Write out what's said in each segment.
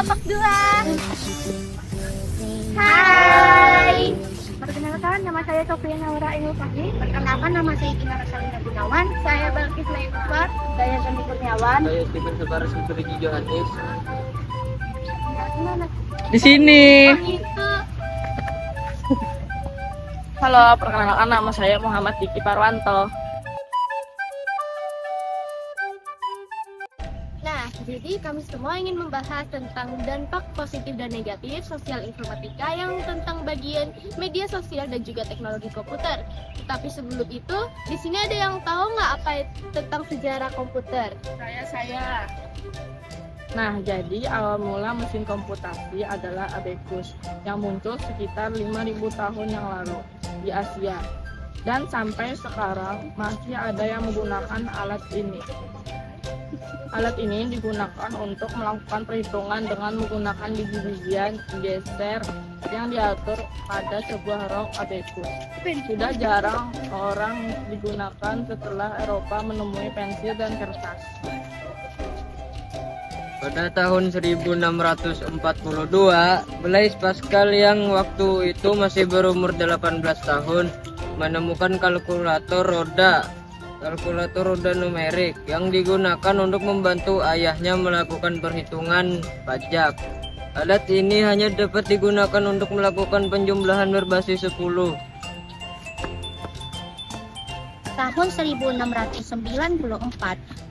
kelompok 2. Hai. Perkenalkan, nama saya Sofia Naura Ainul Fahmi. Perkenalkan, nama saya Gina Rosalina Gunawan. Saya Balkis Naifat. Saya Santi Kurniawan. Saya Steven Sebaras Putri Johannes. Di sini. Itu. Halo, perkenalkan nama saya Muhammad Diki Parwanto. Nah, jadi kami semua ingin membahas tentang dampak positif dan negatif sosial informatika yang tentang bagian media sosial dan juga teknologi komputer. Tapi sebelum itu, di sini ada yang tahu nggak apa tentang sejarah komputer? Saya. Nah, jadi awal mula mesin komputasi adalah abacus yang muncul sekitar 5.000 tahun yang lalu di Asia. Dan sampai sekarang masih ada yang menggunakan alat ini. Alat ini digunakan untuk melakukan perhitungan dengan menggunakan biji-bijian geser yang diatur pada sebuah rok abacus. Sudah jarang orang digunakan setelah Eropa menemui pensil dan kertas. Pada tahun 1642, Blaise Pascal yang waktu itu masih berumur 18 tahun menemukan kalkulator roda numerik yang digunakan untuk membantu ayahnya melakukan perhitungan pajak. Alat ini hanya dapat digunakan untuk melakukan penjumlahan berbasis 10. Tahun 1694,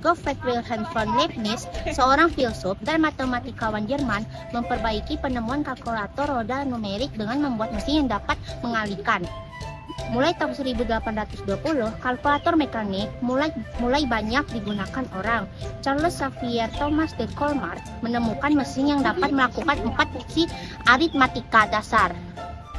Gottfried Wilhelm von Leibniz, seorang filsuf dan matematikawan Jerman, memperbaiki penemuan kalkulator roda numerik dengan membuat mesin yang dapat mengalihkan. Mulai tahun 1820, kalkulator mekanik mulai banyak digunakan orang. Charles Xavier Thomas de Colmar menemukan mesin yang dapat melakukan 4 fungsi aritmatika dasar.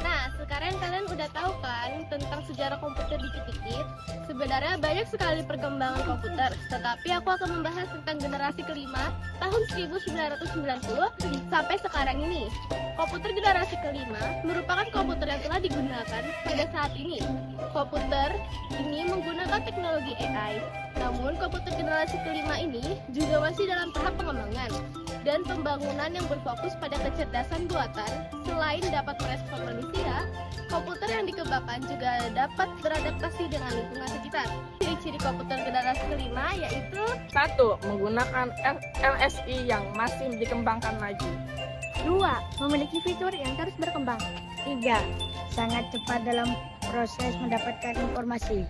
Nah, sekarang kalian udah tahu kan tentang sejarah komputer dikit-dikit? Sebenarnya banyak sekali perkembangan komputer, tetapi aku akan membahas tentang generasi kelima tahun 1990 sampai sekarang ini. Komputer generasi kelima merupakan komputer yang telah digunakan pada saat ini. Komputer ini menggunakan teknologi AI. Namun, komputer generasi kelima ini juga masih dalam tahap pengembangan dan pembangunan yang berfokus pada kecerdasan buatan. Selain dapat merespon manusia, komputer yang dikembangkan juga dapat beradaptasi dengan lingkungan sekitar. Ciri-ciri komputer generasi kelima yaitu 1. Menggunakan LSI yang masih dikembangkan lagi. 2. Memiliki fitur yang terus berkembang. 3. Sangat cepat dalam proses mendapatkan informasi.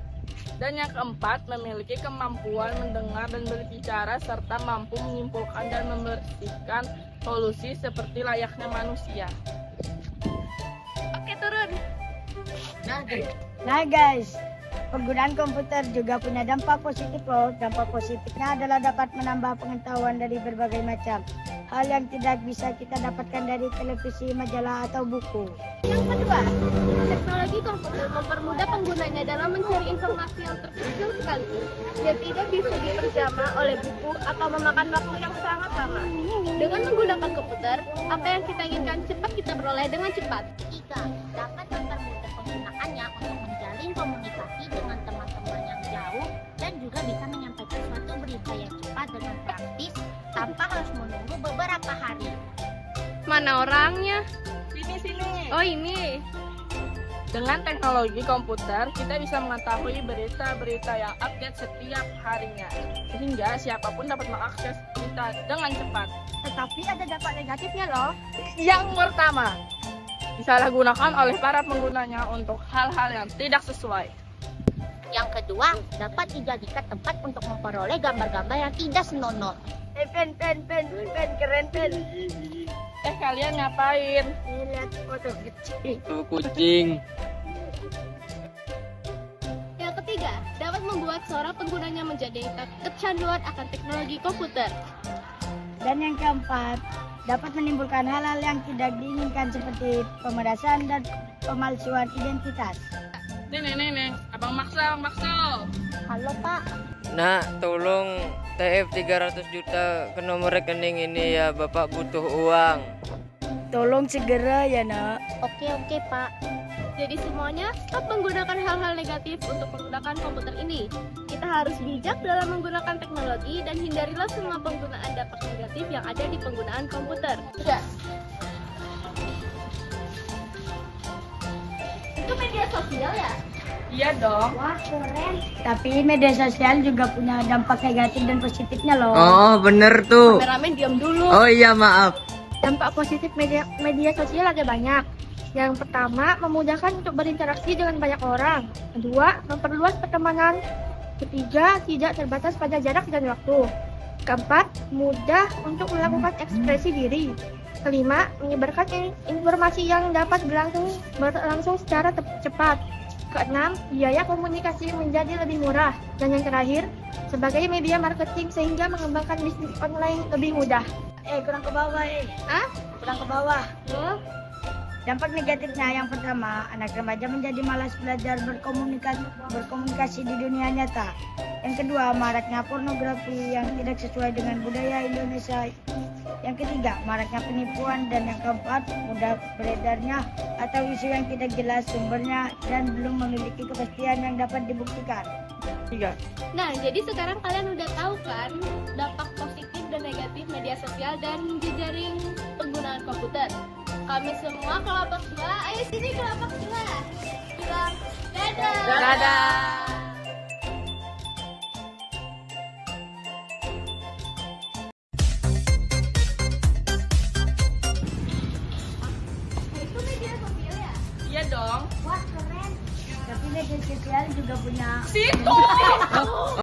Dan yang keempat, memiliki kemampuan mendengar dan berbicara serta mampu menyimpulkan dan membersihkan solusi seperti layaknya manusia. Oke, turun. Nah guys, penggunaan komputer juga punya dampak positif loh. Dampak positifnya adalah dapat menambah pengetahuan dari berbagai macam hal yang tidak bisa kita dapatkan dari televisi, majalah, atau buku. Yang kedua, teknologi komputer mempermudah penggunanya dalam mencari informasi yang terkecil sekali yang tidak bisa diterjemah oleh buku atau memakan waktu yang sangat lama. Dengan menggunakan komputer, apa yang kita inginkan cepat kita peroleh dengan cepat. 3. Dapat mempermudah penggunaannya untuk menjalin komunikasi dengan teman-teman yang jauh dan juga bisa menyampaikan suatu berita yang cepat dengan praktis tanpa harus menunggu beberapa hari. Mana orangnya? Sini. Oh, ini. Dengan teknologi komputer, kita bisa mengetahui berita-berita yang update setiap harinya, sehingga siapapun dapat mengakses berita dengan cepat. Tetapi ada dampak negatifnya loh. Yang pertama, disalahgunakan oleh para penggunanya untuk hal-hal yang tidak sesuai. Yang kedua, dapat dijadikan tempat untuk memperoleh gambar-gambar yang tidak senonoh. Pen, keren pen. Kalian ngapain? Lihat foto kecil. Tuh kucing. Yang ketiga, dapat membuat seorang penggunanya menjadi kecanduan akan teknologi komputer. Dan yang keempat, dapat menimbulkan hal-hal yang tidak diinginkan seperti pemerasan dan pemalsuan identitas. Nih, Abang Maksal. Halo, Pak. Nak, tolong TF 300 juta ke nomor rekening ini ya, Bapak butuh uang. tolong segera ya nak. Oke, Pak. Jadi semuanya stop menggunakan hal-hal negatif untuk menggunakan komputer ini. Kita harus bijak dalam menggunakan teknologi dan hindarilah semua penggunaan dampak negatif yang ada di penggunaan komputer. Itu media sosial ya? Iya dong. Wah, keren. Tapi media sosial juga punya dampak negatif dan positifnya loh. Oh, bener tuh. Kameramen diam dulu. Oh iya, maaf. Dampak positif media sosial ada banyak. Yang pertama, memudahkan untuk berinteraksi dengan banyak orang. Kedua, memperluas pertemanan. Ketiga, tidak terbatas pada jarak dan waktu. Keempat, mudah untuk melakukan ekspresi diri. Kelima, menyebarkan informasi yang dapat berlangsung secara cepat. Keenam, biaya komunikasi menjadi lebih murah. Dan yang terakhir, sebagai media marketing sehingga mengembangkan bisnis online lebih mudah. Kurang ke bawah kurang ke bawah. Dampak negatifnya yang pertama, anak remaja menjadi malas belajar berkomunikasi di dunia nyata. Yang kedua, maraknya pornografi yang tidak sesuai dengan budaya Indonesia. Yang ketiga, maraknya penipuan. Dan yang keempat, mudah beredarnya atau isu yang tidak jelas sumbernya dan belum memiliki kepastian yang dapat dibuktikan. 3. Nah, jadi sekarang kalian udah tahu kan dampak positif dan negatif media sosial dan jejaring penggunaan komputer. Kami semua kelompok 2, ayo sini kelompok 2. Bilang dadah. Dadah. Itu media sosial ya? Iya dong. Tapi media sosial juga punya Situ.